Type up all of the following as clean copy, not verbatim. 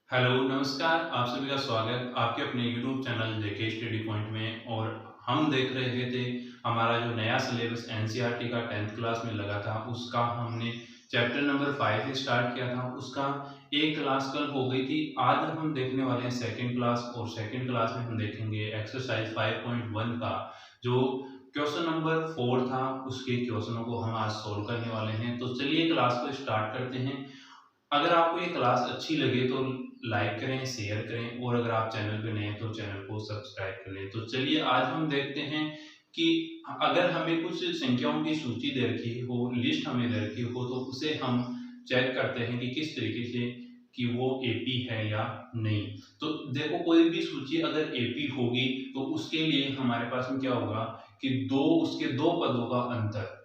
Hello, नमस्कार। आप सभी का स्वागत आपके अपने यूट्यूब चैनल जेके स्टडी पॉइंट में। और हम देख रहे थे हमारा जो नया सिलेबस एनसीईआरटी का 10th क्लास में लगा था, उसका हमने चैप्टर नंबर 5 से स्टार्ट किया था। उसका एक क्लास कल हो गई थी। आज हम देखने वाले हैं सेकंड क्लास, और सेकंड क्लास में हम देखेंगे एक्सरसाइज 5.1 का जो क्वेश्चन नंबर 4 था, उसके क्वेश्चनों को हम आज सोल्व करने वाले हैं। तो चलिए क्लास को स्टार्ट करते हैं। अगर आपको ये क्लास अच्छी लगे तो लाइक करें, शेयर करें, और अगर आप चैनल पे नए हैं तो चैनल को सब्सक्राइब कर लें। तो चलिए आज हम देखते हैं कि अगर हमें कुछ संख्याओं की सूची दे रखी हो, लिस्ट हमें दे रखी हो, तो उसे हम चेक करते हैं कि किस तरीके से कि वो एपी है या नहीं। तो देखो, कोई भी सूची अगर एपी होगी तो उसके लिए हमारे पास में क्या होगा कि उसके दो पदों का अंतर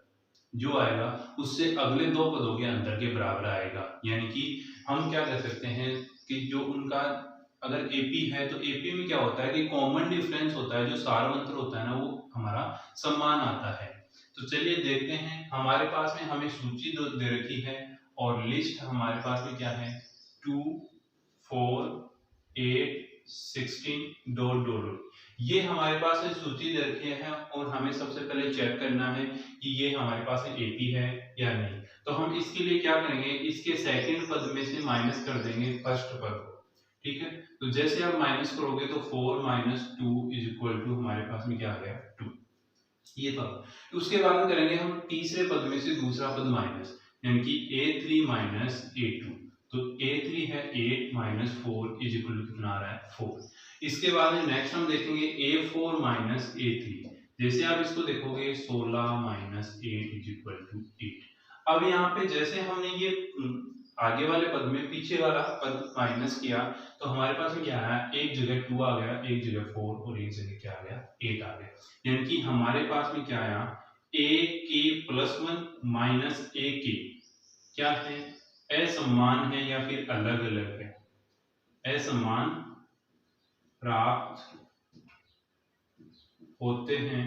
जो आएगा उससे अगले दो पदों के अंतर के बराबर आएगा। यानी कि हम क्या कह सकते हैं कि जो उनका अगर एपी है तो एपी में क्या होता है कि कॉमन डिफरेंस होता है, जो सार्वंतर होता है ना, वो हमारा समान आता है। तो चलिए देखते हैं। हमारे पास में हमें सूची दे रखी है, और लिस्ट हमारे पास में क्या है, 2 4 8 16 डॉट डॉट डॉट। ये हमारे पास में सूची दे रखी है, और हमें सबसे पहले चेक करना है कि ये हमारे पास में एपी है या नहीं। तो हम इसके लिए क्या करेंगे, इसके सेकंड पद में से माइनस कर देंगे फर्स्ट पद को। ठीक है, तो जैसे आप माइनस करोगे तो 4 माइनस 2 इज इक्वल टू हमारे पास में क्या आ गया, 2। ये पद उसके बाद में करेंगे हम तीसरे पद में से दूसरा पद माइनस, यानी कि a3 माइनस a2। तो a3 है 8 माइनस 4 इज इक्वल टू कितना आ रहा है, 4। इसके बाद में नेक्स्ट हम देखेंगे a4 माइनस a3। जैसे आप इसको देखोगे 16 माइनस 8 इज इक्वल टू 8। अब यहाँ पे जैसे हमने ये आगे वाले पद में पीछे वाला पद माइनस किया, तो हमारे पास में क्या आया, एक जगह 2 आ गया, एक जगह 4, और एक जगह क्या आ गया, 8 आ गया। यानी कि हमारे पास में क्या आया, ए के प्लस 1 माइनस ए के क्या है, असमान है या फिर अलग अलग है। असमान प्राप्त होते हैं।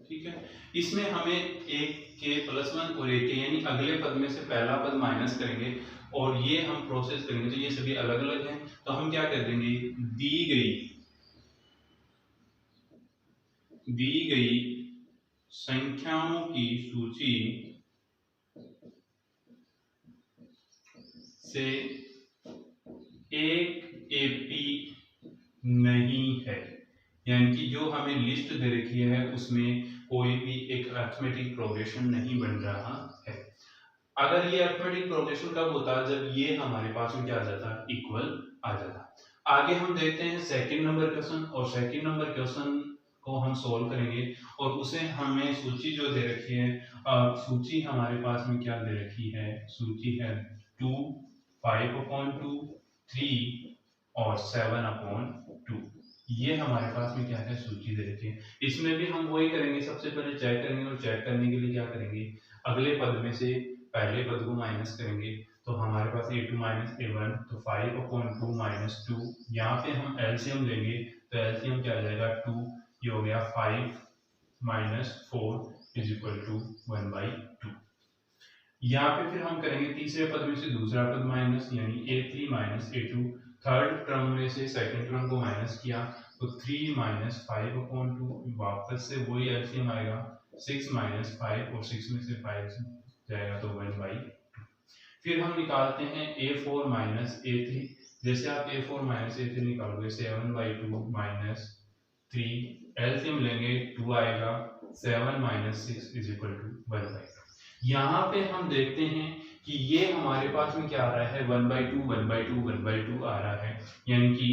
ठीक है, इसमें हमें एक के प्लस 1 और एक के यानी अगले पद में से पहला पद माइनस करेंगे, और ये हम प्रोसेस करेंगे तो ये सभी अलग अलग हैं। तो हम क्या कर देंगे, दी गई संख्याओं की सूची से एक एपी नहीं है। यानी कि जो हमें लिस्ट दे रखी है उसमें कोई भी एक अरिथमेटिक प्रोग्रेशन नहीं बन रहा है। अगर ये अरिथमेटिक प्रोग्रेशन कब होता है, जब ये हमारे पास में क्या आ जाता है, इक्वल आ जाता है। आगे हम देखते हैं सेकंड नंबर क्वेश्चन, और सेकंड नंबर क्वेश्चन को हम सोल्व करेंगे, और उसे हमें सूची जो दे रखी है, सूची हमारे पास में क्या दे रखी है, सूची है 2 5/2 3 और 7/2। ये हमारे पास में क्या है, सूची दे रखी है। इसमें भी हम वही करेंगे, सबसे पहले चेक करेंगे, और चेक करने के लिए क्या करेंगे, अगले पद में से पहले पद को माइनस करेंगे। तो हमारे पास a2 माइनस a1, तो 5/2 माइनस 2। यहाँ पे हम एलसीएम लेंगे, तो एलसीएम क्या आ जाएगा, 2। ये हो गया 5 माइनस 4 इज इक्वल टू 1/2। यहाँ पे फिर हम करेंगे तीसरे पद में से दूसरा पद माइनस, यानी a3 minus a2। Third term में से सेकंड टर्म को माइनस किया, तो 3 माइनस 5/2, वापस से वही एलसीएम आएगा, 6 माइनस 5, और 6 में से 5 जाएगा तो 1/2। फिर हम निकालते हैं a4 माइनस a3। जैसे आप a4 माइनस a3 निकालोगे, 7/2 माइनस 3, एलसीएम लेंगे 2 आएगा, 7 माइनस 6 इज इक्वल टू 1/2। यहाँ पे हम देखते हैं कि ये हमारे पास में क्या आ रहा है, 1/2 1/2 1/2 आ रहा है। यानी कि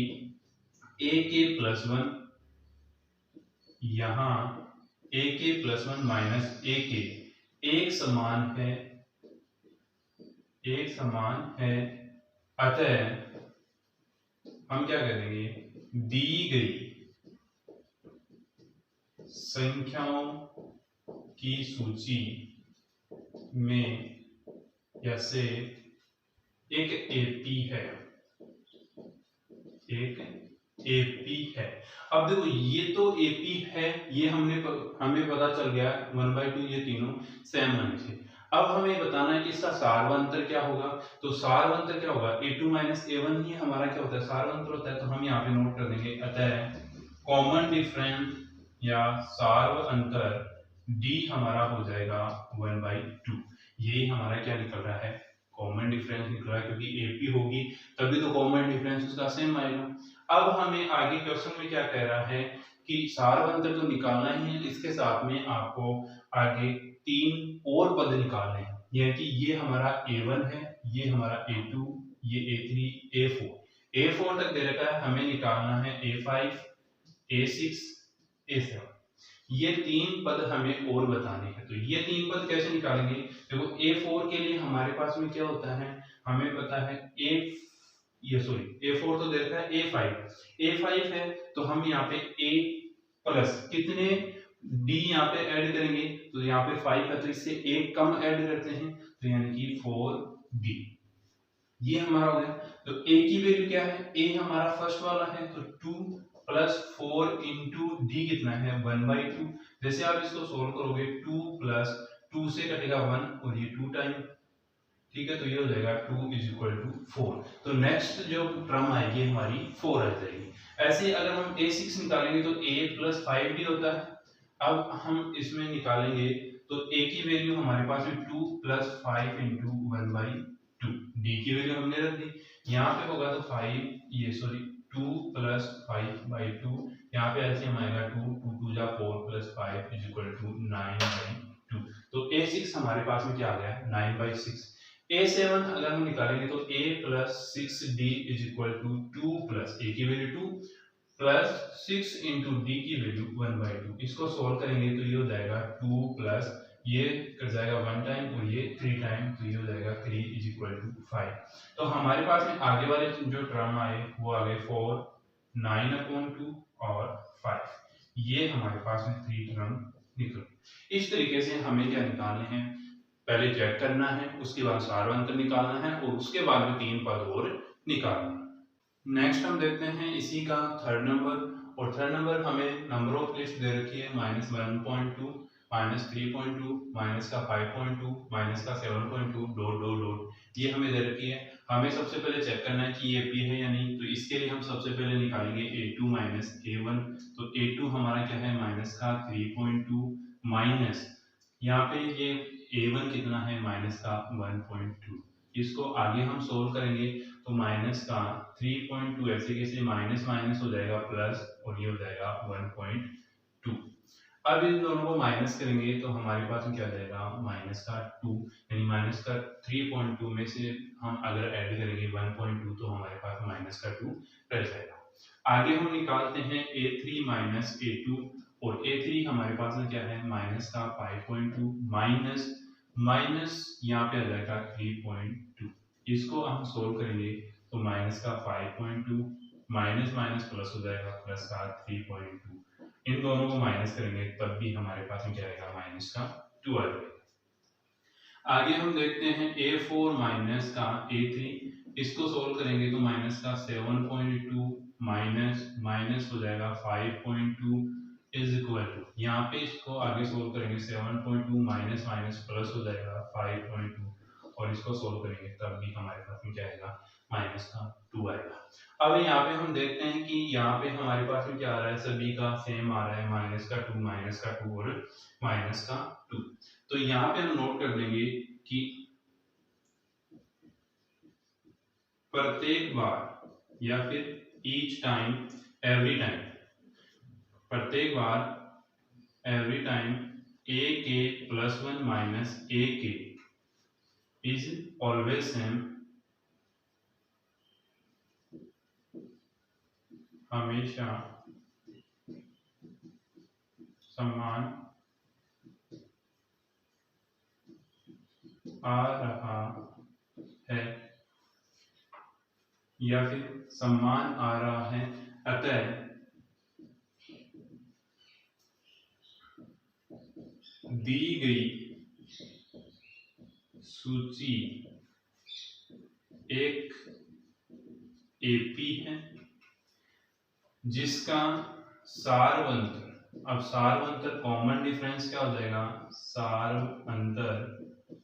a के प्लस 1 यहाँ a के प्लस 1 माइनस a के एक समान है, एक समान है। अतः हम क्या करेंगे, दी गई संख्याओं की सूची में या से एक एपी है, एक एपी है। अब देखो, ये तो एपी है, ये हमें पता चल गया 1/2 ये तीनों सेम आने से। अब हमें बताना है कि इसका सारवंतर क्या होगा। तो सारवंतर क्या होगा, a2 माइनस a1 ही हमारा क्या होता है, सारवंतर होता है। तो हम यहाँ पे नोट कर देंगे, अतः कॉमन डिफरेंस या सार्व अंतर d हमारा हो जाएगा 1/2। यही हमारा क्या निकल रहा है, कॉमन डिफरेंस निकल रहा है, क्योंकि AP होगी तभी तो कॉमन डिफरेंस उसका सेम आएगा। अब हमें आगे क्वेश्चन में क्या कह रहा है कि सार्व अंतर तो निकालना ही है, इसके साथ में आपको आगे 3 और पद निकालने हैं। यानी कि ये हमारा a1 है, ये हमारा a2, ये a3, a4। a4 तक दे रखा है, हमें निकालना है a5, a6, a7। ये 3 पद हमें और बताने हैं। तो ये 3 पद कैसे निकालेंगे, देखो a4 के लिए हमारे पास में क्या होता है, हमें पता है a4 तो दे रखा है a5 है, तो हम यहाँ पे a प्लस कितने d यहाँ पे ऐड करेंगे, तो यहाँ पे 5 है तो इससे एक कम ऐड करते हैं, तो यानी कि 4d। ये हमारा हो गया। तो a की वैल्यू क्या है, a हमारा फर्स्ट वाला है, तो 2 प्लस 4 इंटू डी कितना है 1/2। जैसे आप इसको सोल्व करोगे 2 प्लस 2 से कटेगा 1 और ये 2 टाइम, ठीक है, तो ये हो जाएगा 2 इज इक्वल टू 4। तो नेक्स्ट जो टर्म आएगी हमारी 4 आ जाएगी। ऐसे अगर हम a6 निकालेंगे तो a प्लस 5d होता है। अब हम इसमें निकालेंगे तो a की वैल्यू हमारे पास में 2 प्लस 5 इंटू 1/2, d की वैल्यू हमने रख दी, यहाँ पे होगा तो 2 प्लस 5/2, यहाँ पे ऐसे हम आएगा 2 2 जा 4 प्लस 5 इज इक्वल टू 9/2। तो a6 हमारे पास में क्या आ गया 9/6। a7 अगर हम निकालेंगे तो a plus 6d is equal to 2 plus a की वैल्यू 2 प्लस 6 इंटू डी की वैल्यू 1/2। इसको सोल्व करेंगे तो ये हो जाएगा 2 प्लस ये कर जाएगा 1 टाइम और ये 3 टाइम, तो ये हो जाएगा 3 इज इक्वल टू 5। तो हमारे पास में आगे वाले जो टर्म आए वो आ गए 4, 9/2 और 5। ये हमारे पास में 3 टर्म निकले। इस तरीके से हमें क्या निकालने हैं, पहले चेक करना है, उसके बाद सारवंतर निकालना है और उसके बाद में 3 पद और निकालना है। नेक्स्ट हम देखते हैं इसी का थर्ड नंबर, और थर्ड नंबर हमें नंबर ऑफ लिस्ट दे रखी है -1.2, -3.2, माइनस का 5.2, माइनस का 7.2 डॉट डॉट डॉट, ये हमें दे रखी है। हमें सबसे पहले चेक करना है कि ये p है या नहीं, तो इसके लिए हम सबसे पहले निकालेंगे a2 माइनस a1। तो a2 हमारा क्या है माइनस का 3.2 माइनस यहाँ पे ये a1 कितना है माइनस का 1.2। इसको आगे हम सोल्व करेंगे तो माइनस का 3.2 ऐसे कैसे माइनस माइनस हो जाएगा प्लस और ये हो जाएगा 1.2। अब इन दोनों को माइनस करेंगे तो हमारे पास में क्या आ जाएगा माइनस का 2, यानी माइनस का 3.2 में से हम अगर ऐड करेंगे 1.2 तो हमारे पास माइनस का 2 रह जाएगा। आगे हम निकालते हैं a3 माइनस a2, और a3 हमारे पास में क्या है माइनस का 5.2 माइनस माइनस यहाँ पे आ जाएगा 3.2। इसको हम सोल्व करेंगे तो माइनस का 5.2 माइनस माइनस प्लस हो जाएगा प्लस का 3.2। इन दोनों को माइनस करेंगे तब भी हमारे पास में क्या आएगा माइनस का 2 आ जाएगा। आगे हम देखते हैं a4 माइनस का a3, इसको सोल्व करेंगे तो माइनस का 7.2 माइनस माइनस हो जाएगा 5.2 इज इक्वल टू, यहाँ पे इसको आगे सोल्व करेंगे 7.2 माइनस माइनस प्लस हो जाएगा 5.2 और इसको सोल्व करेंगे तब भी हमारे पास में क्या आएगा माइनस का 2 आएगा। अब यहाँ पे हम देखते हैं कि यहाँ पे हमारे पास में क्या आ रहा है, सभी का सेम आ रहा है माइनस का 2 और माइनस का 2। तो यहाँ पे हम नोट कर देंगे कि प्रत्येक बार या फिर ईच टाइम एवरी टाइम, प्रत्येक बार every time a k plus 1 minus a k is always same, हमेशा समान आ रहा है या फिर समान आ रहा है, अतः दी गई सूची एक AP है जिसका सारवंतर, अब सारवंतर कॉमन डिफरेंस क्या हो जाएगा, सारवंतर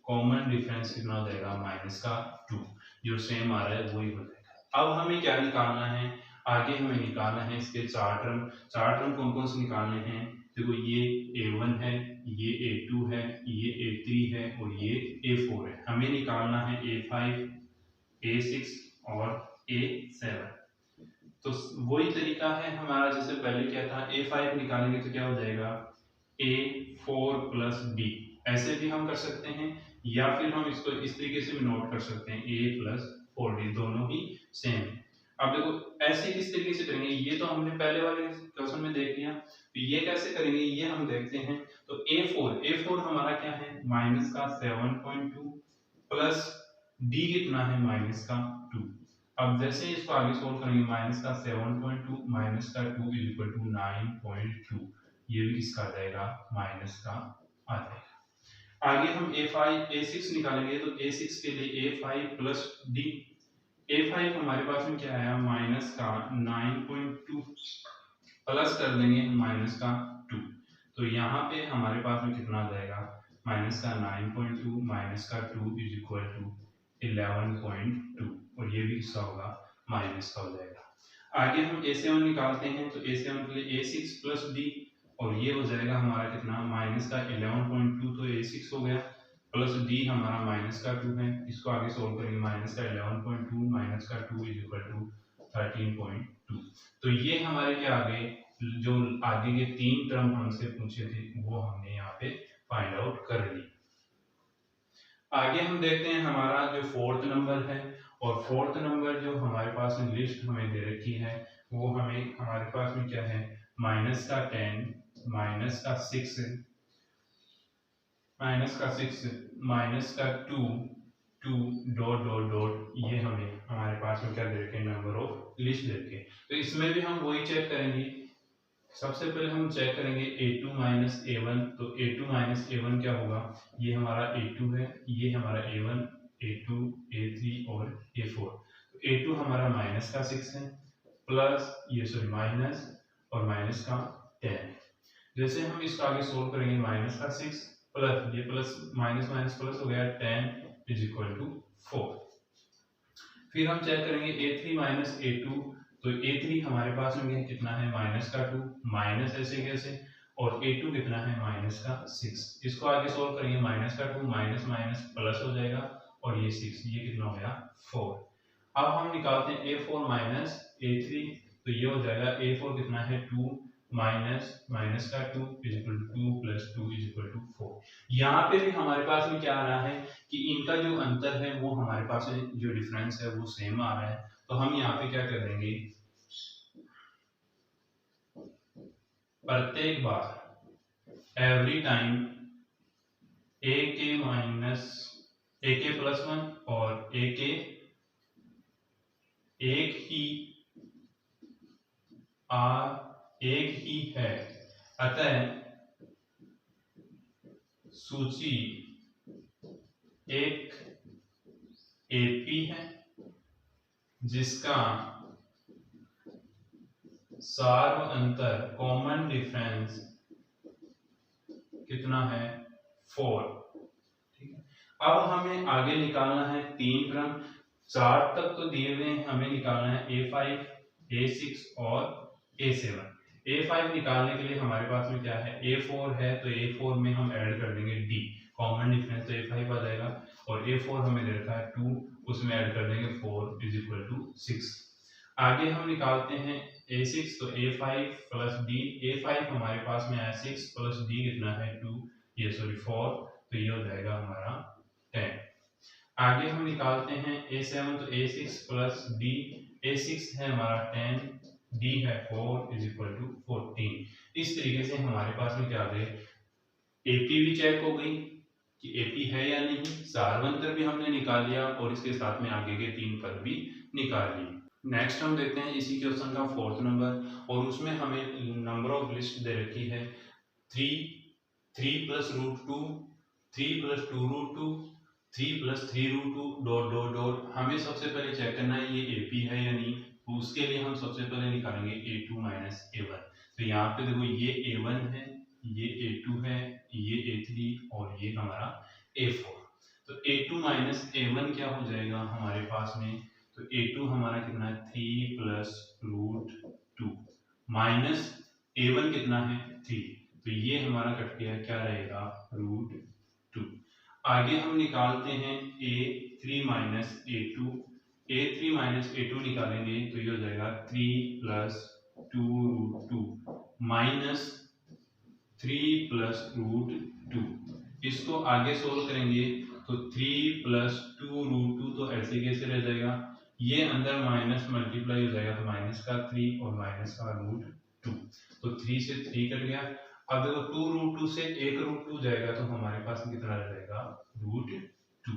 कॉमन डिफरेंस कितना हो जाएगा माइनस का 2, जो सेम आ रहा है वही हो जाएगा। अब हमें क्या निकालना है, आगे हमें निकालना है इसके चार टर्म कौन कौन से निकालने हैं। देखो ये a1 है, ये a2 है, ये a3 है और ये a4 है। हमें निकालना है a5, a6 और a7। तो वही तरीका है हमारा जैसे पहले क्या था, a5 निकालेंगे तो क्या हो जाएगा a4 प्लस b, ऐसे भी हम कर सकते हैं या फिर हम इसको इस तरीके से भी नोट कर सकते हैं a प्लस 4d, दोनों ही सेम है। अब देखो ऐसे किस तरीके से करेंगे, ये तो हमने पहले वाले क्वेश्चन में देख लिया, तो ये कैसे करेंगे ये हम देखते हैं। तो a4 हमारा क्या है माइनस का 7.2 प्लस d कितना है माइनस का 2। अब जैसे ही इसको आगे सोल्व करेंगे, माइनस का 7.2 माइनस का 2 इज इक्वल टू 9.2, ये भी इसका आ जाएगा माइनस का आ जाएगा। आगे हम a6 निकालेंगे, तो a6 के लिए a5 प्लस d, a5 हमारे पास में क्या आया माइनस का 9.2 प्लस कर देंगे माइनस का 2, तो यहाँ पे हमारे पास में कितना आ जाएगा माइनस का 9.2 माइनस का 2 इज इक्वल टू 11.2, और ये भी हिस्सा होगा माइनस का हो जाएगा। आगे हम a7 निकालते हैं, तो a7 के लिए a6 प्लस d, और ये हो जाएगा हमारा कितना माइनस का 11.2, तो a6 हो गया प्लस d हमारा माइनस का 2 है। इसको आगे सोल्व करेंगे, माइनस का 11.2 माइनस का 2 इज इक्वल टू 13.2। तो ये हमारे क्या आ गए, जो आगे के तीन टर्म हमसे पूछे थे वो हमने यहाँ पे फाइंड आउट कर ली। आगे हम देखते हैं हमारा जो फोर्थ नंबर है, और फोर्थ नंबर जो हमारे पास में लिस्ट हमें दे रखी है वो हमें हमारे पास में क्या है माइनस का 10 माइनस का 6 माइनस का 2 2 डॉट डॉट डॉट, ये हमें हमारे पास में क्या दे रखे नंबर ऑफ लिस्ट दे रखे। तो इसमें भी हम वही चेक करेंगे, सबसे पहले हम चेक करेंगे a2 माइनस a1, तो a2 माइनस a1 क्या होगा, ये हमारा a2 है, ये हमारा a1 a2 a3 और a4। तो a2 हमारा माइनस का 6 है प्लस ये सॉरी माइनस और माइनस का 10। जैसे हम इसको आगे सोल्व करेंगे, माइनस का 6 प्लस ये प्लस माइनस माइनस प्लस हो गया 10 इज इक्वल टू 4। फिर हम चेक करेंगे a3 माइनस a2, तो a3 हमारे पास में कितना है माइनस का 2, माइनस ऐसे कैसे, और a2 कितना है माइनस का 6। इसको आगे सोल्व करेंगे, माइनस का 2 माइनस माइनस प्लस हो जाएगा और ये 6, ये कितना हो गया 4। अब हम निकालते हैं a4 माइनस a3, तो ये हो जाएगा a4 कितना है 2 माइनस माइनस का 2 is equal to 2 plus 2 is equal to 4। यहाँ पे भी हमारे पास में क्या आ रहा है कि इनका जो अंतर है वो हमारे पास जो डिफरेंस है वो सेम आ रहा है। तो हम यहाँ पे क्या कर देंगे, प्रत्येक बार एवरी टाइम a के माइनस a के प्लस 1 और a के एक ही है, अतः सूची एक एपी है जिसका सार्व अंतर कॉमन डिफरेंस कितना है 4। ठीक है, अब हमें आगे निकालना है तीन क्रम, 4 तक तो दिए हुए हैं, हमें निकालना है a5 a6 और a7। a5 निकालने के लिए हमारे पास में क्या है a4 है, तो a4 में हम ऐड कर देंगे d, कॉमन डिफरेंस तो a5 आ जाएगा, और a4 हमें दे रखा है 2, उसमें ऐड कर देंगे 4 इज इक्वल टू 6। आगे हम निकालते हैं a6, तो a5 प्लस d, a5 हमारे पास में आया 6 प्लस d कितना है 2, ये सॉरी 4, तो ये हो जाएगा हमारा 10। आगे हम निकालते हैं a7, तो a6 प्लस d, a6 है हमारा 10, d है 4 इज इक्वल टू 14। इस तरीके से हमारे पास में क्या आ गए, एपी भी चेक हो गई कि एपी है या नहीं, सार्वंतर भी हमने निकाल लिया और इसके साथ में आगे के तीन पद भी निकाल लिए। नेक्स्ट हम देखते हैं इसी क्वेश्चन का फोर्थ नंबर, और उसमें हमें नंबर ऑफ लिस्ट दे रखी है 3 plus root 2, 3 plus 2 root 2, 3 plus 3 root 2 dot dot dot. हमें सबसे पहले चेक करना है ये एपी है या नहीं, तो उसके लिए हम सबसे पहले निकालेंगे a2 माइनस a1। तो यहाँ पे देखो ये a1 है, ये a2 है, ये a3 और ये हमारा a4। तो a2 माइनस a1 क्या हो जाएगा हमारे पास में, तो a2 हमारा कितना है 3 प्लस रूट 2 माइनस a1 कितना है 3, तो ये हमारा कट गया, क्या रहेगा रूट 2। आगे हम निकालते हैं a3 minus a2, a3 minus a2 निकालेंगे तो ये हो जाएगा 3 plus 2 root 2 minus 3 plus root 2। इसको आगे सोल्व करेंगे तो 3 प्लस 2 रूट 2 तो ऐसे कैसे रह जाएगा, ये अंदर माइनस मल्टीप्लाई हो जाएगा तो माइनस का 3 और माइनस का रूट 2, तो 3 से 3 कट गया। अब देखो 2 रूट 2 से 1 रूट 2 जाएगा तो हमारे पास कितना रह जाएगा रूट 2।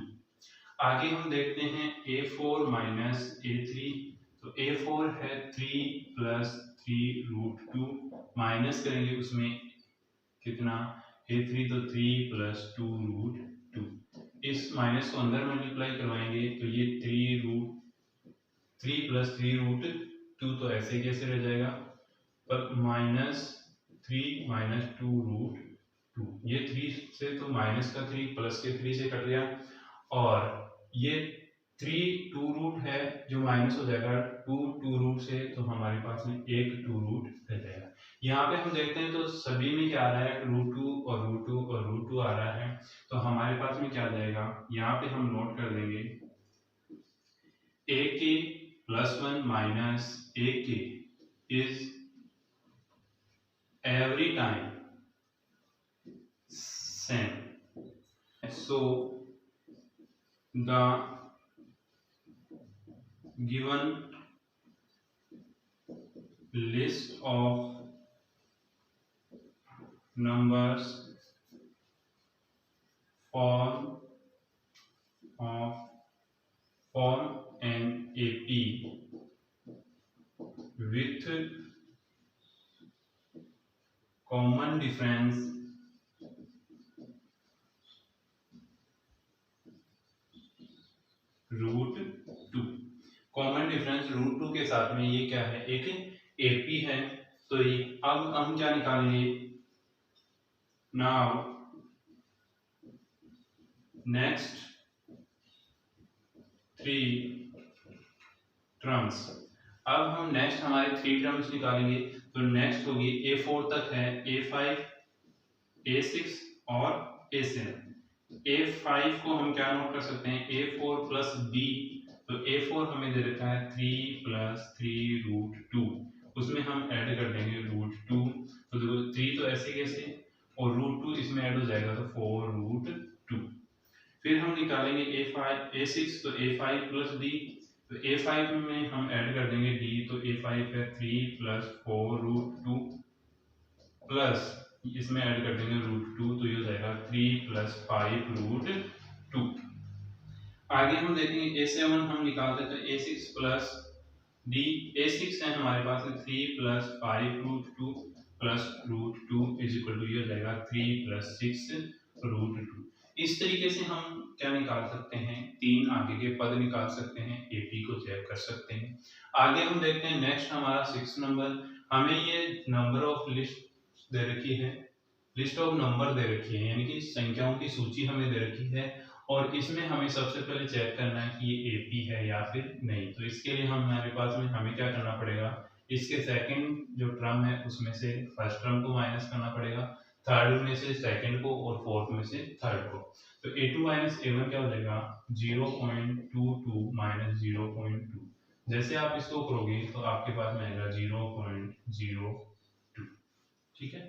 आगे हम देखते हैं a4 माइनस a3, तो a4 है 3 प्लस 3 रूट 2 माइनस करेंगे उसमें कितना a3 तो 3 प्लस 2 रूट 2, इस माइनस को अंदर मल्टीप्लाई करवाएंगे तो ये 3 प्लस 3 रूट 2 तो ऐसे कैसे रह जाएगा, पर माइनस 3 माइनस 2 रूट 2, ये 3 से तो माइनस का 3 प्लस के 3 से कट गया, और ये 3 2 रूट है जो माइनस हो जाएगा 2 रूट से, तो हमारे पास में एक 2 रूट रह जाएगा। यहाँ पे हम देखते हैं तो सभी में क्या आ रहा है रूट 2 और रूट 2 और रूट 2 आ रहा है, तो हमारे पास में क्या आ जाएगा, यहाँ पे हम नोट कर देंगे a के प्लस 1 माइनस a के is every time same, so the given list of numbers form an AP with common difference root 2। Common difference root 2 के साथ में ये क्या है, एक एपी है, तो ये अब हम क्या निकालेंगे, नाउ नेक्स्ट 3 टर्म्स, अब हम नेक्स्ट हमारे 3 टर्म्स निकालेंगे, तो नेक्स्ट होगी a4 तक है a5 a6 और a7। a5 को हम क्या नोट कर सकते हैं a4 प्लस b, तो a4 हमें दे रखा है 3 प्लस 3 रूट 2, उसमें हम ऐड कर देंगे रूट 2, तो देखो 3 तो ऐसे कैसे और रूट 2 इसमें ऐड हो जाएगा तो 4 रूट 2। फिर हम निकालेंगे a5 a6, तो a5 प्लस d, तो a5 में हम ऐड कर देंगे d, तो a5 है 3 प्लस 4 रूट 2 प्लस इसमें ऐड कर देंगे रूट 2, तो ये हो जाएगा 3 प्लस 5 रूट 2। आगे हम देखेंगे a7 हम निकालते हैं तो a6 प्लस d, a6 है हमारे पास 3 plus 5 root 2 plus root 2 is equal to ये हो जाएगा 3 प्लस 6 रूट 2। इस तरीके से हम क्या निकाल सकते हैं, 3 आगे के पद निकाल सकते हैं, एपी को चेक कर सकते हैं। आगे हम देखते हैं नेक्स्ट हमारा 6 नंबर, हमें ये नंबर ऑफ लिस्ट दे रखी है, लिस्ट ऑफ नंबर दे रखी है, यानी कि संख्याओं की सूची हमें दे रखी है, और इसमें हमें सबसे पहले चेक करना है कि ये एपी है या फिर नहीं। तो इसके लिए हमारे पास में हमें क्या करना पड़ेगा, इसके सेकंड जो टर्म है उसमें से फर्स्ट टर्म को माइनस करना पड़ेगा, थर्ड में से सेकंड को और फोर्थ में से थर्ड को। तो a2 माइनस a1 क्या हो जाएगा 0.22 माइनस 0.2, जैसे आप इसको करोगे तो आपके पास में आएगा 0.02, ठीक है।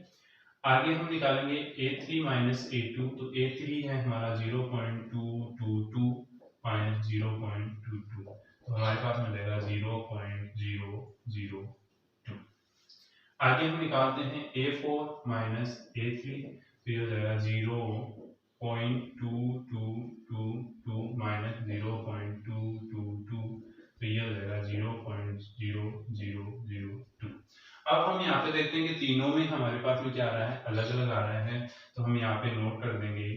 आगे हम निकालेंगे a3 माइनस a2, तो a3 है हमारा 0.222 माइनस 0.22, तो हमारे पास मिलेगा 0.002। आगे हम निकालते हैं a4 माइनस a3, तो ये हो जाएगा 0.2222 माइनस 0.222, तो ये हो जाएगा 0.0002। अब हम यहाँ पे देखते हैं कि तीनों में हमारे पास में क्या आ रहा है, अलग अलग आ रहा है, तो हम यहाँ पे नोट कर देंगे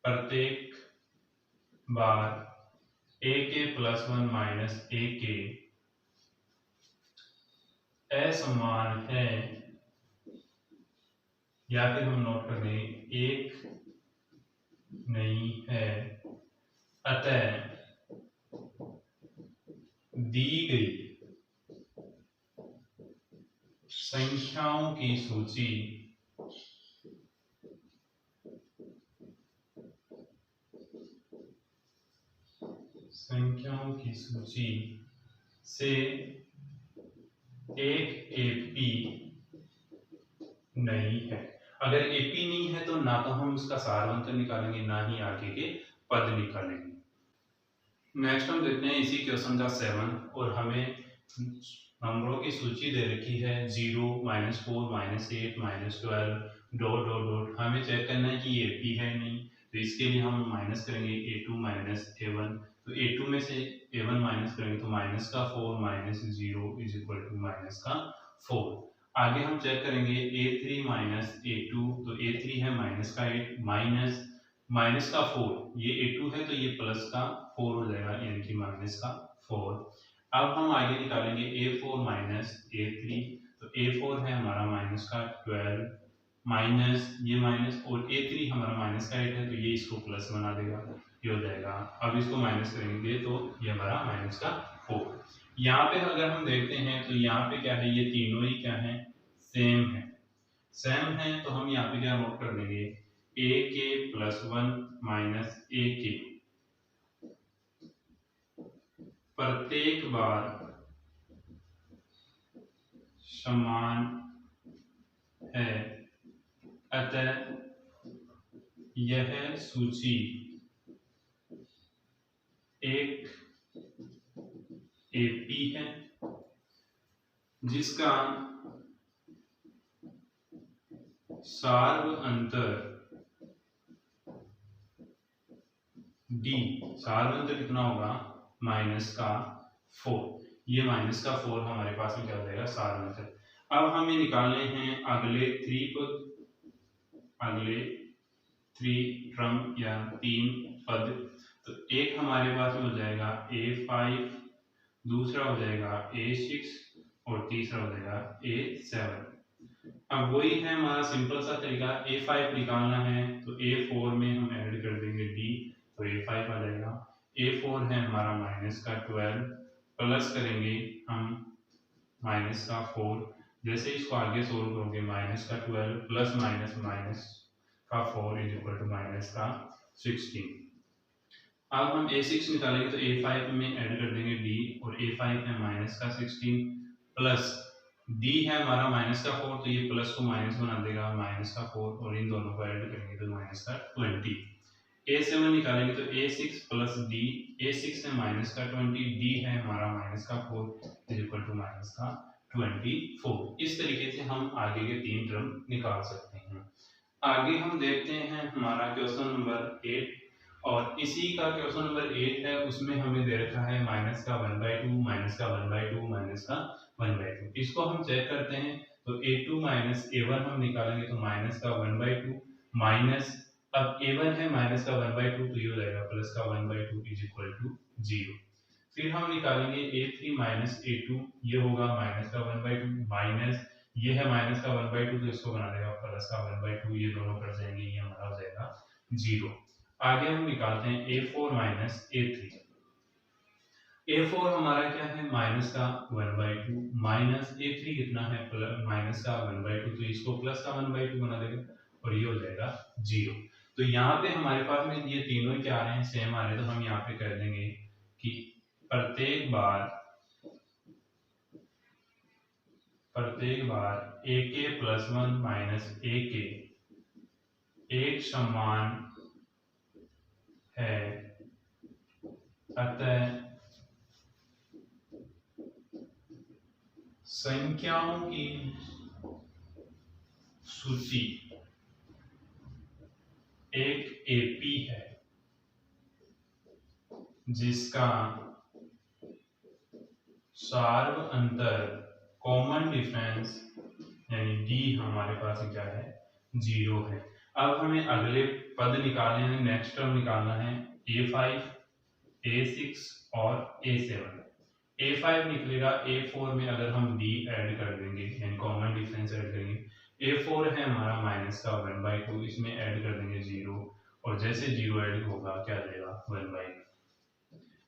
प्रत्येक बार a के प्लस 1 माइनस a के असमान है, या फिर हम नोट कर देंगे एक नहीं है, अतः दी गई संख्याओं की सूची से एक एपी नहीं है। अगर एपी नहीं है तो ना तो हम इसका सारांश निकालेंगे, ना ही आगे के पद निकालेंगे। नेक्स्ट हम देखते हैं इसी क्वेश्चन का 7 और हमें नंबरों की सूची दे रखी है 0, -4, -8, -12 डॉट डॉट डॉट। हमें चेक करना है कि ये एपी है नहीं, तो इसके लिए हम माइनस करेंगे a2 - a1। तो a2 में से a1 माइनस करेंगे तो -4 - 0 -4। आगे हम चेक करेंगे a3 - a2, तो a3 है -8 -4, ये a2 है तो ये +4 हो जाएगा, यानी कि -4। अब हम आगे निकालेंगे a4 - a3, तो a4 है हमारा -12 माइनस ये माइनस, और a3 हमारा -8 है तो ये इसको प्लस बना देगा, ये हो जाएगा। अब इसको माइनस करेंगे तो ये हमारा -4। यहाँ पे अगर हम देखते हैं तो यहाँ पे क्या है, ये तीनों ही क्या है, सेम है। तो हम यहाँ पे क्या नोट कर देंगे, ak+1 - ak प्रत्येक बार समान है, अतः यह सूची एक एपी है जिसका सार्व अंतर डी, सार्व अंतर कितना होगा, -4। ये -4 हमारे पास में क्या हो जाएगा, सार्व अंतर। अब हमें निकालने हैं अगले 3 टर्म या 3 पद। तो एक हमारे पास में हो जाएगा a5, दूसरा हो जाएगा a6 और तीसरा हो जाएगा a7। अब वही है हमारा सिंपल सा तरीका, a5 निकालना है तो a4 में हम ऐड कर देंगे d, तो a5 आ जाएगा। a4 है हमारा -12, प्लस करेंगे हम -4। जैसे इसको आगे सोल्व करोगे, -12 प्लस -4 इज इक्वल टू -16। अब हम a6 निकालेंगे तो a5 में ऐड कर देंगे d, और a5 है -16 प्लस d है हमारा -4, तो ये प्लस को माइनस बना देगा, -4, और इन दोनों को ऐड करेंगे तो -20। a7 निकालेंगे तो a6 प्लस d, a6 है -20, d है हमारा -4 इज इक्वल टू -24। इस तरीके से हम आगे के 3 टर्म निकाल सकते हैं। आगे हम देखते हैं हमारा क्वेश्चन नंबर 8, और इसी का क्वेश्चन नंबर 8 है, उसमें हमें दे रखा है -1/2 -1/2। इसको हम चेक करते हैं तो a2 - a1 हम निकालेंगे तो -1/2 माइनस, अब a1 है -1/2 तो ये हो जाएगा +1/2 इज इक्वल टू 0। फिर हम निकालेंगे a3 - a2, ये होगा -1/2 माइनस, ये है -1/2 तो इसको बना देगा +1/2, ये दोनों कट जाएंगे, ये हमारा हो जाएगा 0। आगे हम निकालते हैं a4 - a3। a4 हमारा क्या है, -1/2 माइनस a3 कितना है, -1/2, तो इसको +1/2 बना देगा और ये हो जाएगा 0। तो यहाँ पे हमारे पास में ये तीनों क्या आ रहे हैं, सेम आ रहे हैं, तो हम यहाँ पे कह देंगे कि प्रत्येक बार ak+1 - ak एक समान है, अतः संख्याओं की सूची एक एपी है जिसका सार्व अंतर कॉमन डिफरेंस यानी डी हमारे पास क्या है, 0 है। अब हमें अगले पद निकालने हैं, नेक्स्ट टर्म निकालना है a5, a6 और a7। a5 निकलेगा, a4 में अगर हम d ऐड कर देंगे यानी कॉमन डिफरेंस ऐड करेंगे, a4 है हमारा -1/2, इसमें ऐड कर देंगे 0, और जैसे 0 ऐड होगा क्या आ जाएगा 1/2।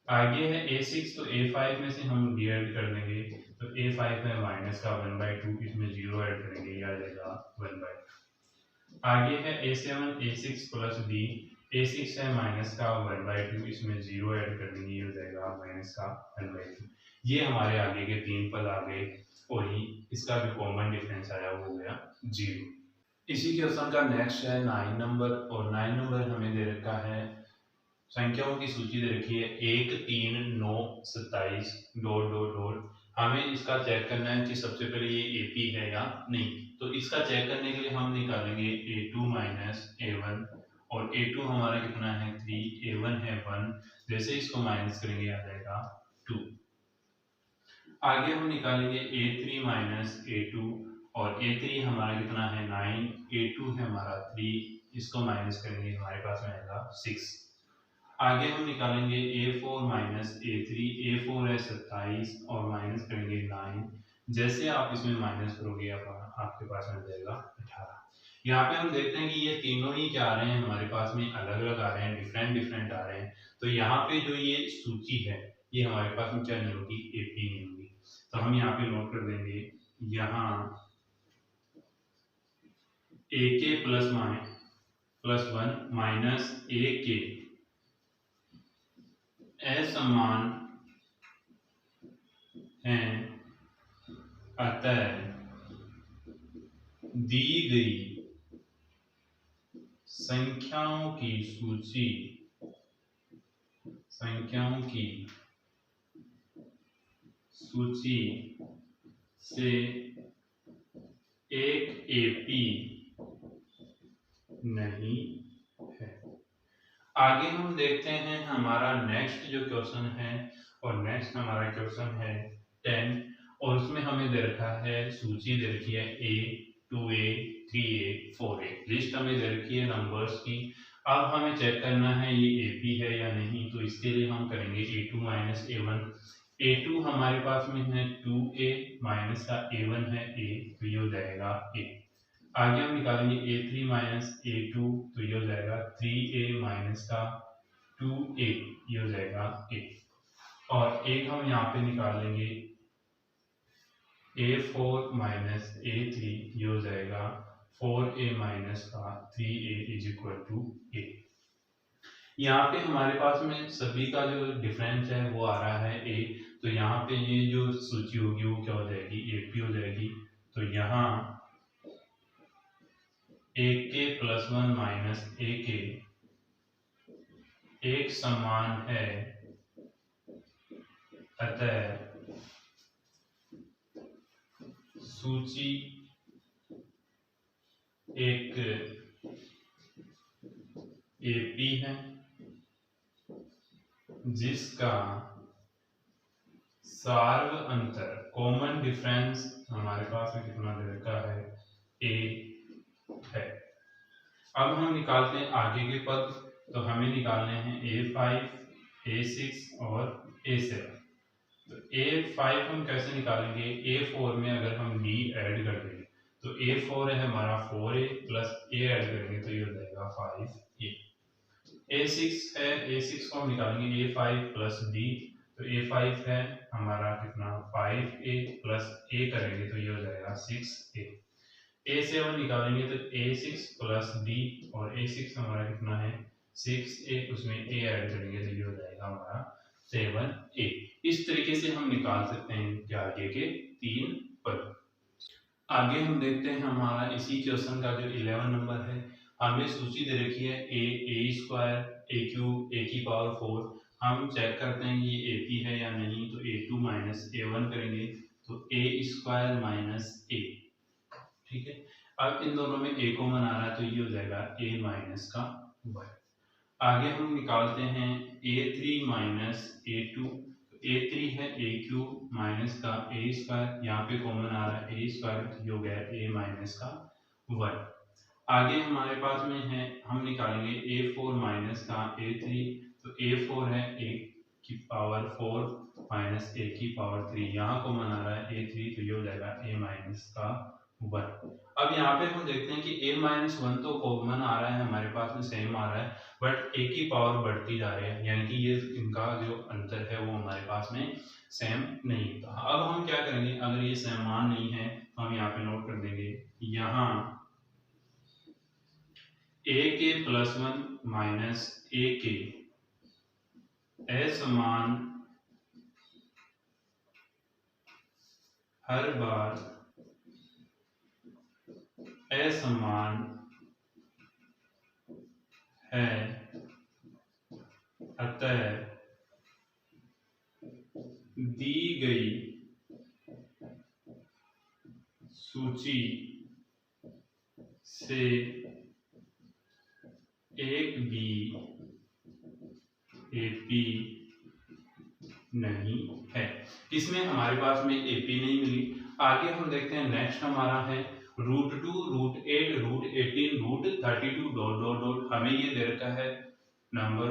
आगे है A6, तो A5 में से हम D ऐड कर देंगे, तो A5 है माइनस का 1/2, इसमें 0 ऐड करेंगे, ये आ जाएगा 1/2। आगे है A7 A6 plus D, A6 है माइनस का 1/2, इसमें 0 ऐड कर देंगे, ये हो जाएगा माइनस का 1/2। ये हमारे आगे के 3 पद आ गए और ही इसका जो कॉमन डिफरेंस आया वो हो गया 0। इसी क्वेश्चन का नेक्स्ट है 9 नंबर, और 9 नंबर हमें दे रखा है संख्याओं की सूची दे रखी है 1 3 9 27 डॉट डॉट डॉट। हमें इसका चेक करना है कि सबसे पहले ये एपी है या नहीं। तो इसका चेक करने के लिए हम निकालेंगे a2 माइनस a1, और a2 हमारा कितना है 3, a1 है 1, जैसे इसको माइनस करेंगे आ जाएगा 2। आगे हम निकालेंगे a3 माइनस a2, और a3 हमारा कितना है 9, a2 है हमारा 3, इसको माइनस करेंगे हमारे पास में आएगा 6। आगे हम निकालेंगे a4 माइनस a3, a4 है 27 और माइनस करेंगे 9, जैसे आप इसमें माइनस करोगे आपके पास आ जाएगा 18। यहाँ पे हम देखते हैं कि ये तीनों ही क्या आ रहे हैं हमारे पास में अलग अलग आ रहे हैं, डिफरेंट डिफरेंट आ रहे हैं। तो यहाँ पे जो ये सूची है ये हमारे पास में क्या नहीं होगी, एपी नहीं होगी। तो हम यहाँ पे नोट कर देंगे, यहाँ ए के प्लस 1 माइनस ए के असमान हैं, अतः दी गई संख्याओं की सूची से एक एपी नहीं है। आगे हम देखते हैं हमारा नेक्स्ट जो क्वेश्चन है, और नेक्स्ट हमारा क्वेश्चन है 10, और उसमें हमें दे रखा है सूची दे रखी है A 2A 3A 4A, list हमें दे रखी है नंबर्स की। अब हमें चेक करना है ये AP है या नहीं, तो इसके लिए हम करेंगे A2 माइनस A1। A2 हमारे पास में है 2A माइनस का A1 है A, तो ये हो जाएगा A। आगे हम निकालेंगे A3 माइनस A2, तो ये हो जाएगा 3A माइनस का 2A, ये हो जाएगा A। और एक हम यहाँ पे निकाल लेंगे A4 माइनस A3, ये हो जाएगा 4A माइनस का 3A is equal to A। यहाँ पे हमारे पास में सभी का जो डिफरेंस है वो आ रहा है A, तो यहाँ पे ये जो सूची होगी वो क्या हो जाएगी, AP हो जाएगी। तो यहाँ AK प्लस 1 माइनस AK एक समान है, अतः सूची एक एपी है जिसका सार्व अंतर कॉमन डिफरेंस हमारे पास में कितना दे रखा है, ए है। अब हम निकालते हैं आगे के पद, तो हमें निकालने हैं A5, A6 और A7। तो A5 हम कैसे निकालेंगे, A4 में अगर हम D ऐड कर देंगे तो A4 है हमारा 4A प्लस A ऐड करेंगे तो ये हो जाएगा 5A। A6 है, A6 को हम निकालेंगे A5 प्लस D, तो A5 है हमारा कितना 5A प्लस A करेंगे तो ये हो जाएगा 6A। A7 निकालेंगे तो A6 प्लस D, और A6 हमारा कितना है 6A, उसमें A ऐड करेंगे तो ये हो जाएगा हमारा 7A। इस तरीके से हम निकाल सकते हैं कि आगे के 3 पद। आगे हम देखते हैं हमारा इसी क्वेश्चन का जो 11 नंबर है, हमें सूची दे रखी है A square A cube A की पावर 4। हम चेक करते हैं ये AP है या नहीं, तो A2 माइनस A1 करेंगे तो A स्क्वायर माइनस A, ठीक है। अब इन दोनों में A कॉमन आ रहा है तो ये हो जाएगा A माइनस का 1। आगे हम निकालते हैं A3 माइनस A2, A3 है A क्यूब माइनस का A स्क्वायर, यहाँ पे कॉमन आ रहा है A स्क्वायर, तो ये हो गया A माइनस का 1। आगे हमारे पास में है हम निकालेंगे A4 माइनस का A3, तो A4 है A की पावर 4 माइनस A की पावर 3, यहाँ कॉमन आ रहा है A3, तो ये हो जाएगा A माइनस का 1। अब यहाँ पे हम देखते हैं कि a-1 तो कॉमन आ रहा है हमारे पास में, सेम आ रहा है, बट a की पावर बढ़ती जा रही है, यानी कि ये इनका जो अंतर है वो हमारे पास में सेम नहीं होता। अब हम क्या करेंगे, अगर ये समान नहीं है हम यहाँ पे नोट कर देंगे, यहाँ a के +1 माइनस a के असमान हर बार असमान है, अतः दी गई सूची से एक भी एपी नहीं है। इसमें हमारे पास में एपी नहीं मिली। आगे हम देखते हैं, नेक्स्ट हमारा है √2, √8, √18, √32 डॉट डॉट डॉट। हमें ये दे रखा है नंबर,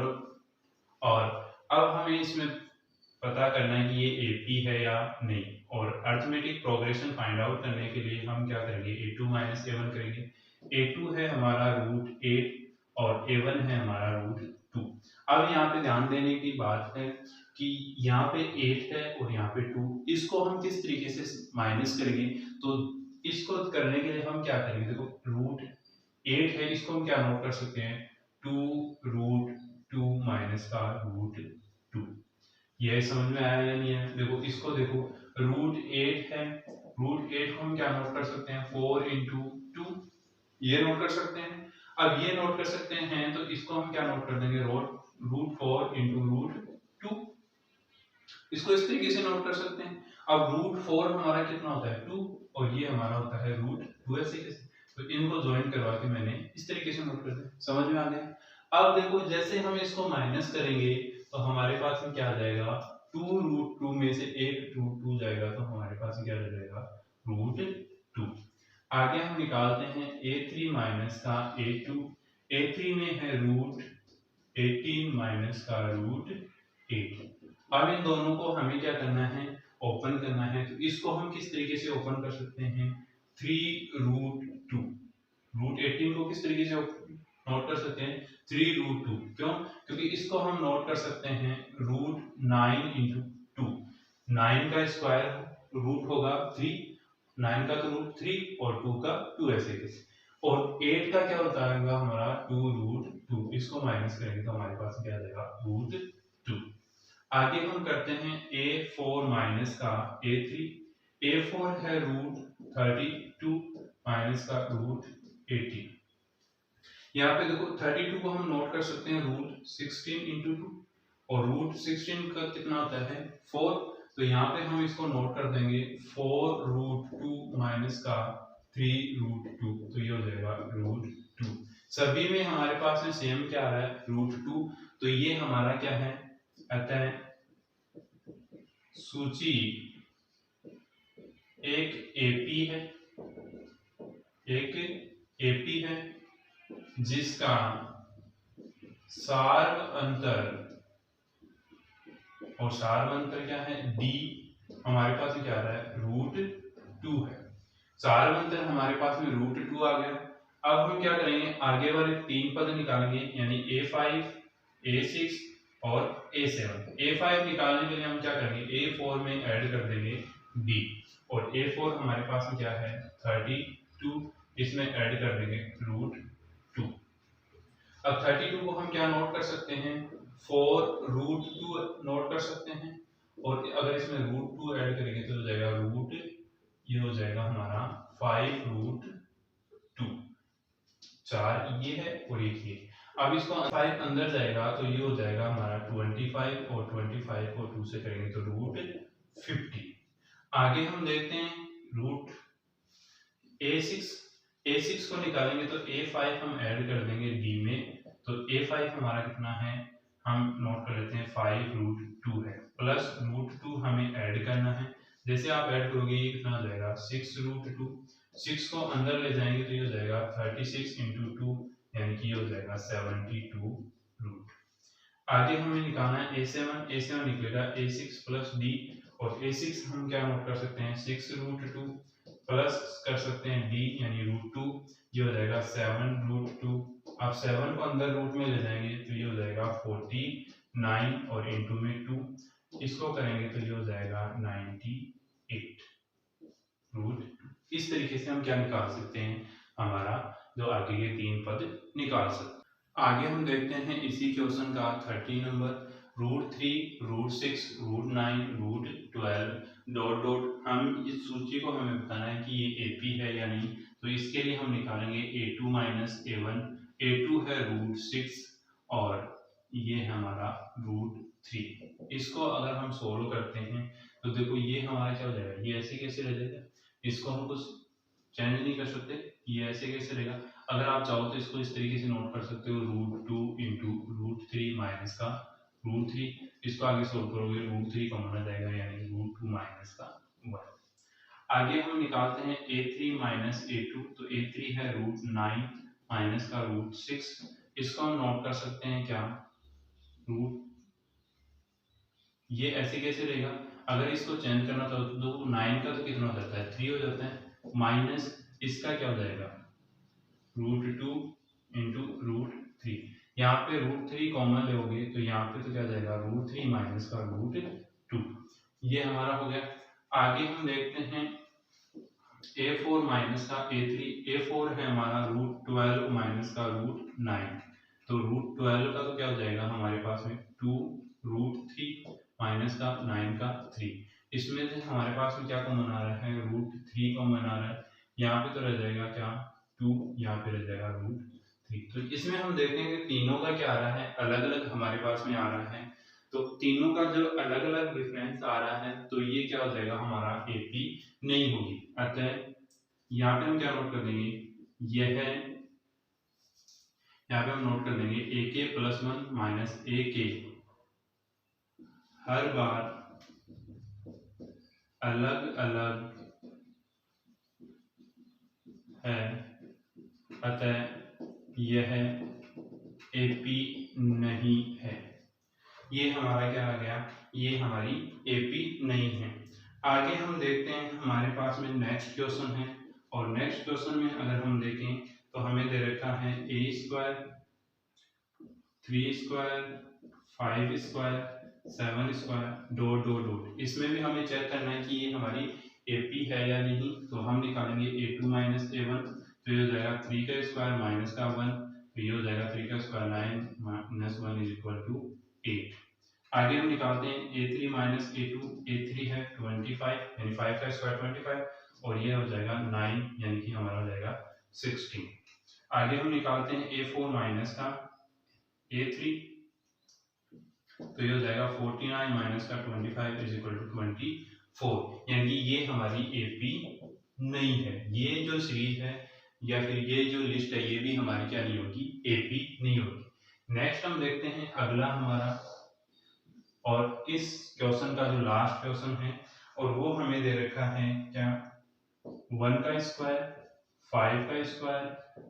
और अब हमें इसमें पता करना है कि ये एपी है या नहीं। और अरिथमेटिक प्रोग्रेशन फाइंड आउट करने के लिए हम क्या करेंगे, a2 माइनस a1 करेंगे। a2 है हमारा √8 और a1 है हमारा √2। अब यहाँ पे ध्यान देने की बात है कि यहाँ पे 8 है और यहाँ पे 2, इसको हम किस तरीके से माइनस करेंगे। तो इसको करने के लिए हम क्या करेंगे, देखो √8 है, इसको हम क्या नोट कर सकते हैं, 2√2 माइनस का √2। ये समझ में आया या नहीं है। देखो इसको देखो, √8 है, √8 को हम क्या नोट कर सकते हैं, 4 × 2, ये नोट कर सकते हैं। अब ये नोट कर सकते हैं तो इसको हम क्या नोट कर देंगे, √4 × √2, इसको इस तरीके से नोट कर सकते हैं। अब √4 हमारा कितना होता है, 2, और ये हमारा होता है √2, ऐसे कैसे, तो इनको ज्वाइन करवा के मैंने इस तरीके से नोट कर दिया। समझ में आ गया। अब देखो जैसे हम इसको माइनस करेंगे तो हमारे पास में क्या आ जाएगा, 2√2 में से एक √2 जाएगा तो हमारे पास में क्या रह जाएगा, √2। आगे हम निकालते हैं a3 माइनस का a2, a3 में है √18 माइनस का √8। अब इन दोनों को हमें क्या करना है, ओपन करना है। तो इसको हम किस तरीके से ओपन कर सकते हैं, 3√2, √18 को किस तरीके से नोट कर सकते हैं, 3√2, क्यों, क्योंकि इसको हम नोट कर सकते हैं √9 × 2, 9 का स्क्वायर रूट होगा 3, 9 का तो √3 और 2 का 2, ऐसे कैसे, और 8 का क्या होता है हमारा 2√2, इसको माइनस करेंगे तो हमारे पास क्या आ जाएगा, √2। आगे हम करते हैं a4 माइनस का a3, a4 है √32 माइनस का √18। यहाँ पे देखो 32 को हम नोट कर सकते हैं √16 × 2, और √16 का कितना होता है, 4, तो यहाँ पे हम इसको नोट कर देंगे 4√2 माइनस का 3√2, तो ये हो जाएगा √2। सभी में हमारे पास में सेम क्या आ रहा है, √2, तो ये हमारा क्या है, अतः सूची एक एपी है, एक एपी है जिसका सार्व अंतर, और सार्व अंतर क्या है, d, हमारे पास क्या आ रहा है, √2 है। सार्व अंतर हमारे पास में √2 आ गया। अब हम क्या करेंगे, आगे वाले 3 पद निकालेंगे, यानी a5, a6 और a7। a5 निकालने के लिए हम क्या करेंगे, a4 में ऐड कर देंगे d, और a4 हमारे पास में क्या है 32, इसमें ऐड कर देंगे √2। अब 32 को हम क्या नोट कर सकते हैं, 4√2 नोट कर सकते हैं, और अगर इसमें √2 ऐड करेंगे तो हो जाएगा ये हो जाएगा हमारा 5√2, 4 ये है और ये। अब इसको 5 अंदर जाएगा तो ये हो जाएगा हमारा 25, और 25 को 2 से करेंगे तो √50। आगे हम देखते हैं a6 को निकालेंगे तो a5 हम ऐड कर देंगे d में, तो a5 हमारा कितना है, हम नोट कर लेते हैं 5√2 है, प्लस √2 हमें ऐड करना है। जैसे आप ऐड करोगे ये कितना हो जाएगा, 6√2, 6 को अंदर ले जाएंगे तो ये हो जाएगा 36 × 2, यानी कि ये हो जाएगा 72 रूट। आगे हमें निकालना है a7 निकलेगा a6 + d, और a6 हम क्या नोट कर सकते हैं, 6√2 प्लस कर सकते हैं d यानी √2, ये हो जाएगा 7√2। आप 7 को अंदर रूट में ले जाएंगे तो ये हो जाएगा 49 और इंटू में 2, इसको करेंगे तो ये हो जाएगा 98√। इस तरीके से हम क्या निकाल सकते हैं, हमारा जो आगे के 3 पद निकाल सकते हैं। आगे हम देखते हैं इसी क्वेश्चन का 30 नंबर, √3, √6, √9, √12 डॉट डॉट। हम इस सूची को हमें बताना है कि ये AP है या नहीं, तो इसके लिए हम निकालेंगे A2 माइनस A1। A2 है √6 और ये है हमारा √3। इसको अगर हम सोल्व करते हैं तो देखो ये हमारा क्या हो जाएगा, ये ऐसे कैसे रह जाएगा, इसको हम कुछ चेंज नहीं कर सकते, ये ऐसे कैसे रहेगा। अगर आप चाहो तो इसको इस तरीके से नोट कर सकते हो, √2 इंटू √3 माइनस का √3, इसको आगे सोल्व करोगे √3 कॉमन आ जाएगा यानी √2 माइनस का 1। आगे हम निकालते हैं A3 माइनस A2, तो A3 है √9 माइनस का √6, इसको हम नोट कर सकते हैं क्या, रूट, ये ऐसे कैसे रहेगा। अगर इसको चेंज करना तो 9 का तो कितना हो जाता है, 3 हो जाता है, माइनस इसका क्या हो जाएगा √2 इंटू √3। यहाँ पे √3 कॉमन लोगे तो यहाँ पे तो क्या जाएगा √3 माइनस का √2, ये हमारा हो गया। आगे हम देखते हैं A4 माइनस का A3। A4 है हमारा √12 माइनस का √9, तो √12 का तो क्या हो जाएगा हमारे पास में 2 √3 माइनस का 9 का 3, इसमें से हमारे पास में क्या कॉमन आ रहा है, √3 कॉमन आ रहा है, यहाँ पे तो रह जाएगा क्या 2, यहाँ पे रह जाएगा √3। तो इसमें हम देखेंगे तीनों का क्या आ रहा है, अलग अलग हमारे पास में आ रहा है, तो तीनों का जो अलग अलग डिफरेंस आ रहा है तो ये क्या हो जाएगा हमारा AP नहीं होगी। अतः यहाँ पे हम क्या नोट कर देंगे, यह है, यहाँ पे हम नोट कर देंगे AK + 1 माइनस AK हर बार अलग अलग है, अतः यह AP नहीं है। ये हमारा क्या आ गया, ये हमारी AP नहीं है। आगे हम देखते हैं हमारे पास में नेक्स्ट क्वेश्चन है, और नेक्स्ट क्वेश्चन में अगर हम देखें तो हमें दे रखा है A², 3² 5² 7² डॉट डॉट डॉट। इसमें भी हमें चेक करना है कि ये हमारी AP है या नहीं, तो हम निकालेंगे A2 माइनस A1, तो ये हो जाएगा 3 का स्क्वायर माइनस का 1, तो ये हो जाएगा 3 का square 9 minus 1 is equal to 8। आगे हम निकालते हैं A3 माइनस A2। A3 है 25 यानी 5 का स्क्वायर 25, और ये हो जाएगा 9 यानी कि हमारा हो जाएगा 16। आगे हम निकालते हैं A4 माइनस का A3, तो ये हो जाएगा 49 माइनस का 25 इज इक्वल टू 24, यानी कि ये हमारी AP नहीं है। ये जो सीरीज है या फिर ये जो लिस्ट है ये भी हमारी क्या नहीं होगी, AP नहीं होगी। नेक्स्ट हम देखते हैं अगला हमारा, और इस क्वेश्चन का जो लास्ट क्वेश्चन है, और वो हमें दे रखा है क्या 1 का स्क्वायर 5 का स्क्वायर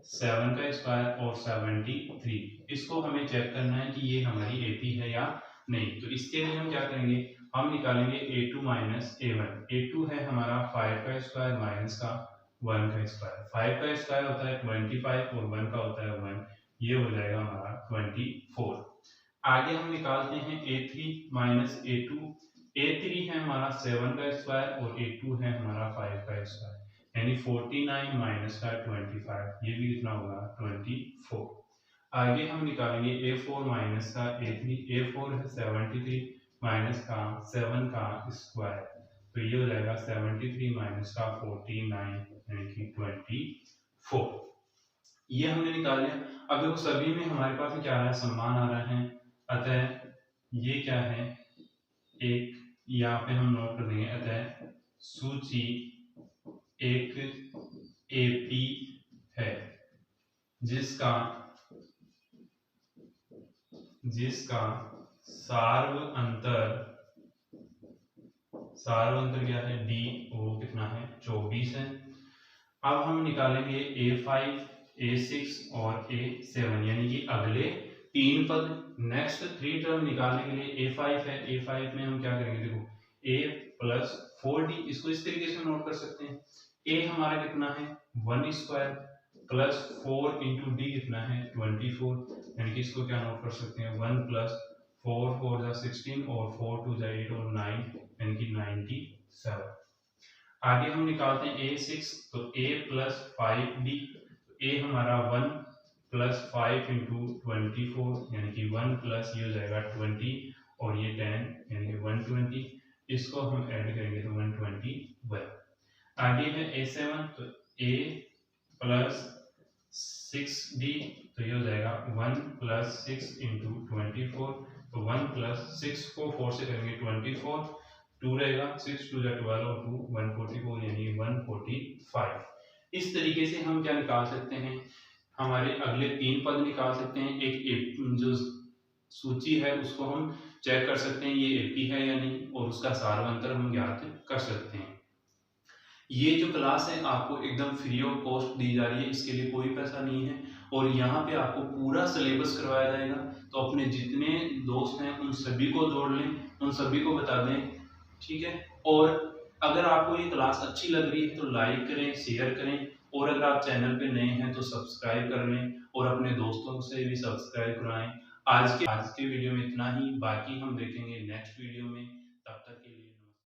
7 का स्क्वायर और 73। इसको हमें चेक करना है कि ये हमारी AP है या नहीं। तो इसके लिए हम क्या करेंगे, हम निकालेंगे A2 माइनस A1। A2 है हमारा 5 का स्क्वायर माइनस का 1 का स्क्वायर। 5 का स्क्वायर होता है 25 और 1 का होता है 1, ये हो जाएगा हमारा 24। आगे हम निकालते हैं A3 माइनस A2। A3 है हमारा 7 का स्क्वायर और A2 है हमारा 5 का स्क्वायर, यानी 49 माइनस का 25, ये भी कितना होगा 24। आगे हम निकालेंगे A4 माइनस का A3। A4 है 73 माइनस का 7 का स्क्वायर, तो ये हो जाएगा 73 माइनस का 49 यानी कि 24। ये हमने निकाल लिया। अब देखो सभी में हमारे पास क्या आ रहा है, समान आ रहा है, अतः ये क्या है, एक यहाँ पे हम नोट कर देंगे, अतः सूची एक AP है जिसका सार्व अंतर क्या है D, वो कितना है 24 है। अब हम निकालेंगे A5 A6 और A7, यानी कि अगले 3 पद। नेक्स्ट 3 टर्म निकालने के लिए A5 है, A5 में हम क्या करेंगे, देखो a प्लस 4d, इसको इस तरीके से नोट कर सकते हैं। a हमारा कितना है 1 स्क्वायर प्लस 4 इंटू डी कितना है 24, यानी कि इसको क्या नोट कर सकते हैं 1 प्लस 4 4 जा 16 और 4 2 जा 8 और 9 यानी कि 97। आगे हम निकालते हैं a6, तो a प्लस 5d, a हमारा 1 प्लस 5 इंटू 24 यानी कि 1 प्लस ये हो जाएगा 20 और ये 10 यानी कि 120, इसको हम ऐड करेंगे तो 121। आगे है a7, तो a प्लस 6d, तो ये हो जाएगा 1 प्लस 6 इंटू 24, तो 1 प्लस 6 को 4 से करेंगे 24, 2 रहेगा 6 2 जा 12 और 2 144 यानी 145। इस तरीके से हम क्या निकाल सकते हैं, हमारे अगले 3 पद निकाल सकते हैं। एक जो सूची है उसको हम चेक कर सकते हैं ये एपी है या नहीं, और उसका सारवंतर हम ज्ञात कर सकते हैं। ये जो क्लास है आपको एकदम फ्री ऑफ कॉस्ट दी जा रही है, इसके लिए कोई पैसा नहीं है, और यहाँ पे आपको पूरा सिलेबस करवाया जाएगा। तो अपने जितने दोस्त हैं उन सभी को जोड़ लें, उन सभी को बता दें, ठीक है। और अगर आपको ये क्लास अच्छी लग रही है तो लाइक करें, शेयर करें, और अगर आप चैनल पे नए हैं तो सब्सक्राइब कर लें और अपने दोस्तों से भी सब्सक्राइब कराएं। आज के वीडियो में इतना ही, बाकी हम देखेंगे नेक्स्ट वीडियो में। तब तक के लिए